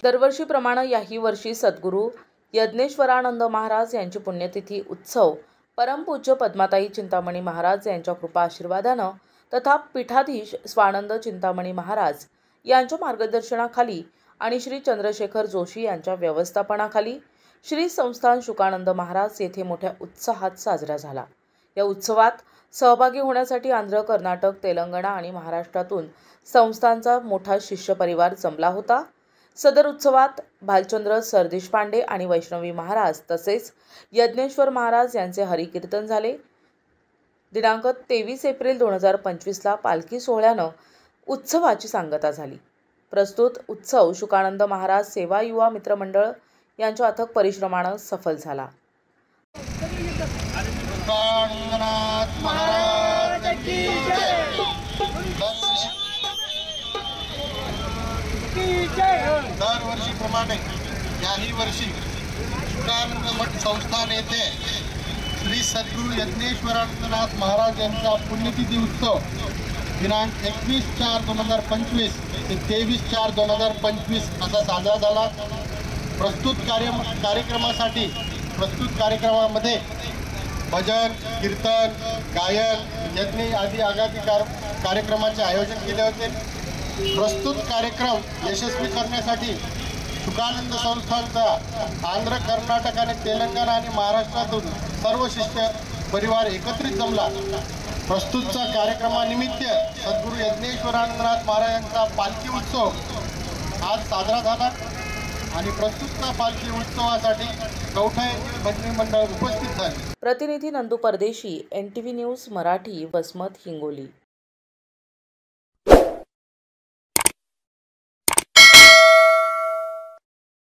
दरवर्षीप्रमाणे याही वर्षी सद्गुरू यज्ञेश्वरानंद महाराज यांची पुण्यतिथी उत्सव परमपूज्य पद्माताई चिंतामणी महाराज यांच्या कृपा आशीर्वादानं तथा पीठाधीश स्वानंद चिंतामणी महाराज यांच्या मार्गदर्शनाखाली आणि श्री चंद्रशेखर जोशी यांच्या व्यवस्थापनाखाली श्री संस्थान शुकानंद महाराज येथे मोठ्या उत्साहात साजरा झाला। या उत्सवात सहभागी होण्यासाठी आंध्र, कर्नाटक, तेलंगणा आणि महाराष्ट्रातून संस्थांचा मोठा शिष्य परिवार जमला होता। सदर उत्सवात भालचंद्र सरदेशपांडे आणि वैष्णवी महाराज तसेच यज्ञेश्वर महाराज यांचे हरिकीर्तन झाले। दिनांक 23 एप्रिल 2025 ला पालखी सोहळ्यानं उत्सवाची सांगता झाली। प्रस्तुत उत्सव शुकानंद महाराज सेवा युवा मित्रमंडळ यांच्या अथक परिश्रमानं सफल झाला। दरवर्षीप्रमाणे याही वर्षी शुकानंद मठ संस्थान येथे श्री सद्गुरू यज्ञेश्वरानंद महाराज यांचा पुण्यतिथी उत्सव दिनांक 21/4/2025 ते 23/4/2025 असा साजरा झाला। प्रस्तुत कार्यक्रमामध्ये भजन, कीर्तन, गायन, यज्ञ आदी आगामी कार्यक्रमाचे आयोजन केले होते। प्रस्तुत कार्यक्रम यशस्वी करण्यासाठी शुकानंद संस्थांचा आंध्र, कर्नाटक आणि तेलंगणा आणि महाराष्ट्रातून सर्व शिष्य परिवार एकत्रित जमला। प्रस्तुतच्या कार्यक्रमानिमित्त सद्गुरू यज्ञेश्वरानंद महाराजांचा पालखी उत्सव आज साजरा झाला आणि प्रस्तुतच्या पालखी उत्सवासाठी कवठा येथील भजनी मंडळ उपस्थित झाले। प्रतिनिधी नंदू परदेशी, NTV न्यूज मराठी, वसमत, हिंगोली।